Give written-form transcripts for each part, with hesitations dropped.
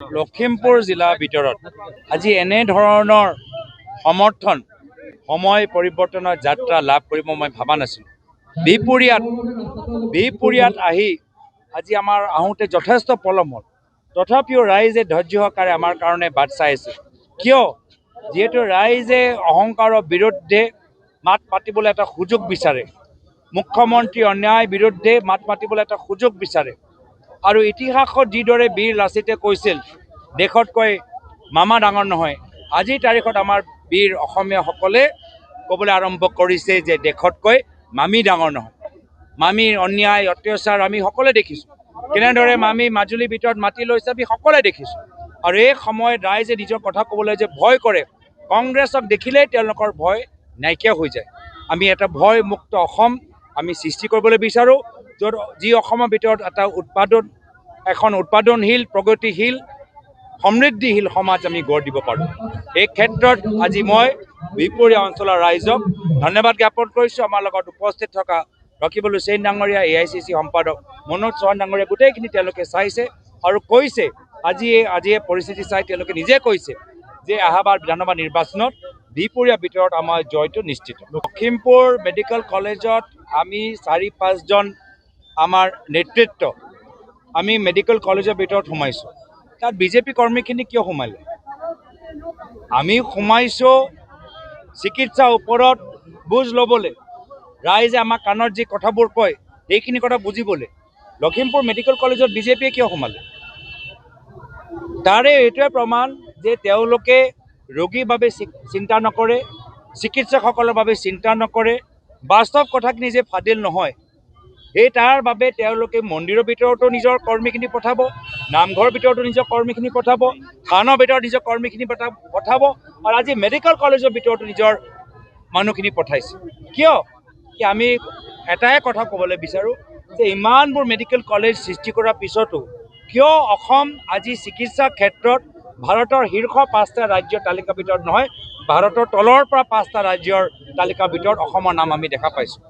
লখিমপুৰ জিলাৰ ভিতৰত আজি এনেধৰণৰ সমৰ্থন সময় পৰিৱৰ্তনৰ যাত্ৰা লাভ কৰিব মই ভাবা নাছিলোঁ। বিহপুৰীয়াত আহি আজি আমাৰ আহোঁতে যথেষ্ট পলম হ'ল। তথাপিও ৰাইজে ধৈৰ্য সহকাৰে আমাৰ কাৰণে বাট চাই আছে। কিয়? যিহেতু ৰাইজে অহংকাৰৰ বিৰুদ্ধে মাত মাতিবলৈ এটা সুযোগ বিচাৰে। মুখ্যমন্ত্ৰী অন্যায় বিৰুদ্ধে মাত মাতিবলৈ এটা সুযোগ বিচাৰে। আৰু ইতিহাসত যিদৰে বীৰ লাচিতে কৈছিল, দেশতকৈ মামা ডাঙৰ নহয়। আজিৰ তাৰিখত আমাৰ বীৰ অসমীয়াসকলে ক'বলৈ আৰম্ভ কৰিছে যে দেশতকৈ মামী ডাঙৰ নহয়। মামীৰ অন্যায় অত্যাচাৰ আমি সকলোৱে দেখিছোঁ। কেনেদৰে মামী মাজুলীৰ ভিতৰত মাতি লৈছে আমি সকলোৱে দেখিছোঁ। আৰু এই সময়ত ৰাইজে নিজৰ কথা ক'বলৈ যে ভয় কৰে, কংগ্ৰেছক দেখিলেই তেওঁলোকৰ ভয় নাইকিয়া হৈ যায়। আমি এটা ভয়মুক্ত অসম আমি সৃষ্টি কৰিবলৈ বিচাৰোঁ, য'ত যি অসমৰ ভিতৰত এটা এখন উৎপাদনশীল প্ৰগতিশীল সমৃদ্ধিশীল সমাজ আমি গঢ় দিব পাৰোঁ। এই ক্ষেত্ৰত আজি মই বিহপুৰীয়া অঞ্চলৰ ৰাইজক ধন্যবাদ জ্ঞাপন কৰিছোঁ। আমাৰ লগত উপস্থিত থকা ৰকিবুল হুছেইন ডাঙৰীয়া, AICC সম্পাদক মনোজ চৌহান ডাঙৰীয়া, গোটেইখিনি তেওঁলোকে চাইছে আৰু কৈছে আজিয়ে পৰিস্থিতি চাই তেওঁলোকে নিজে কৈছে যে অহাবাৰ বিধানসভা নিৰ্বাচনত বিহপুৰীয়াৰ ভিতৰত আমাৰ জয়টো নিশ্চিত। লখিমপুৰ মেডিকেল কলেজত আমি 4-5জন আমাৰ নেতৃত্ব আমি মেডিকেল কলেজৰ ভিতৰত সোমাইছোঁ। তাত বিজেপি কৰ্মীখিনি কিয় সোমালে? আমি সোমাইছোঁ চিকিৎসাৰ ওপৰত বুজ ল'বলৈ, ৰাইজে আমাৰ কাণত যি কথাবোৰ কয় সেইখিনি কথা বুজিবলৈ। লখিমপুৰ মেডিকেল কলেজত বিজেপিয়ে কিয় সোমালে? তাৰে এইটোৱে প্ৰমাণ যে তেওঁলোকে ৰোগীৰ বাবে চিন্তা নকৰে, চিকিৎসকসকলৰ বাবে চিন্তা নকৰে। বাস্তৱ কথাখিনি যে ফাদিল নহয়, সেই তাৰ বাবে তেওঁলোকে মন্দিৰৰ ভিতৰতো নিজৰ কৰ্মীখিনি পঠাব, নামঘৰৰ ভিতৰতো নিজৰ কৰ্মীখিনি পঠাব, থানৰ ভিতৰত নিজৰ কৰ্মীখিনি পঠাব, আৰু আজি মেডিকেল কলেজৰ ভিতৰতো নিজৰ মানুহখিনি পঠাইছে। কিয়? কি আমি এটাই কথা ক'বলৈ বিচাৰোঁ যে ইমানবোৰ মেডিকেল কলেজ সৃষ্টি কৰাৰ পিছতো কিয় অসম আজি চিকিৎসা ক্ষেত্ৰত ভাৰতৰ শীৰ্ষ 5টা ৰাজ্যৰ তালিকাৰ ভিতৰত নহয়, ভাৰতৰ তলৰ পৰা 5টা ৰাজ্যৰ তালিকাৰ ভিতৰত অসমৰ নাম আমি দেখা পাইছোঁ।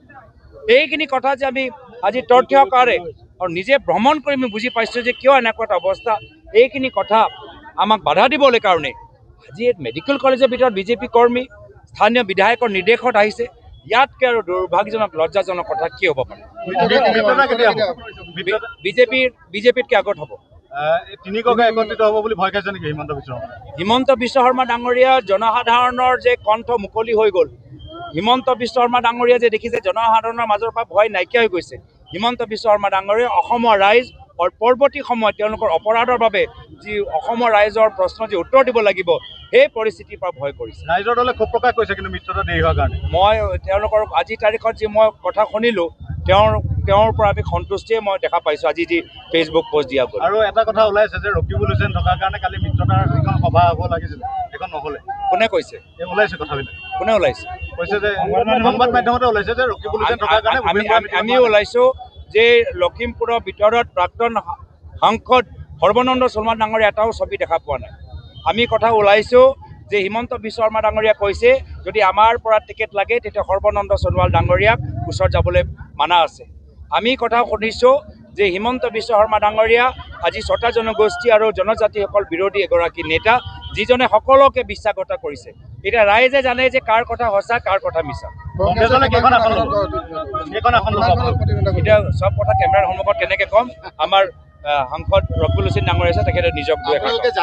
এইখিনি কথা যে আমি আজি তথ্যকাৰে আৰু নিজে ভ্ৰমণ কৰি আমি বুজি পাইছোঁ যে কিয় এনেকুৱা এটা অৱস্থা। এইখিনি কথা আমাক বাধা দিবলৈ কাৰণে আজি মেডিকেল কলেজৰ ভিতৰত বিজেপি কৰ্মী স্থানীয় বিধায়কৰ নিৰ্দেশত আহিছে। ইয়াতকৈ আৰু দুৰ্ভাগ্যজনক লজ্জাজনক কথা কি হ'ব পাৰে? বিজেপিতকৈ আগত হ'ব। হিমন্ত বিশ্ব শৰ্মা ডাঙৰীয়া জনসাধাৰণৰ যে কণ্ঠ মুকলি হৈ গ'ল, হিমন্ত বিশ্ব শৰ্মা ডাঙৰীয়া যে দেখিছে জনসাধাৰণৰ মাজৰ পৰা ভয় নাইকিয়া হৈ গৈছে। হিমন্ত বিশ্ব শৰ্মা ডাঙৰীয়া অসমৰ ৰাইজ আৰু পৰৱৰ্তী সময়ত তেওঁলোকৰ অপৰাধৰ বাবে যি অসমৰ ৰাইজৰ প্ৰশ্ন যি উত্তৰ দিব লাগিব, সেই পৰিস্থিতিৰ পৰা ভয় কৰিছে। ৰাইজৰ দলে ক্ষোভ প্ৰকাশ কৰিছে কিন্তু মিত্ৰতা দেৰি হোৱাৰ কাৰণে। মই তেওঁলোকৰ আজিৰ তাৰিখত যি মই কথা শুনিলোঁ, তেওঁৰ পৰা আমি সন্তুষ্টিয়ে মই দেখা পাইছোঁ আজি যি ফেচবুক পোষ্ট দিয়া গ'ল। আৰু এটা কথা ওলাইছে যে ৰকিবুল হুছেইন থকাৰ কাৰণে কালি মিত্ৰতাৰ যিখন সভা হ'ব লাগিছিল সেইখন নহ'লে। কোনে কৈছে? ওলাইছে কথাবিলাক। কোনে ওলাইছে? কৈছে যে সংবাদ মাধ্যমতে ওলাইছে যে ৰকিবুল হুছেইন থকাৰ কাৰণে আমিও ওলাইছোঁ যে লখিমপুৰৰ ভিতৰত প্ৰাক্তন সাংসদ সৰ্বানন্দ সোণোৱাল ডাঙৰীয়া এটাও ছবি দেখা পোৱা নাই। আমি কথা ওলাইছোঁ যে হিমন্ত বিশ্ব শৰ্মা ডাঙৰীয়া কৈছে যদি আমাৰ পৰা টিকেট লাগে তেতিয়া সৰ্বানন্দ সোণোৱাল ডাঙৰীয়াক ওচৰত যাবলৈ মানা আছে। আমি কথা শুনিছোঁ যে হিমন্ত বিশ্ব শৰ্মা ডাঙৰীয়া আজি 6টা জনগোষ্ঠী আৰু জনজাতিসকল বিৰোধী এগৰাকী নেতা, যিজনে সকলোকে বিশ্বাসঘাত কৰিছে। এতিয়া ৰাইজে জানে যে কাৰ কথা সঁচা কাৰ কথা মিছা। এতিয়া চব কথা কেমেৰাৰ সন্মুখত কেনেকৈ ক'ম? আমাৰ সাংসদ ৰকিবুল হুছেইন ডাঙৰীয়া আছে, তেখেতে নিজক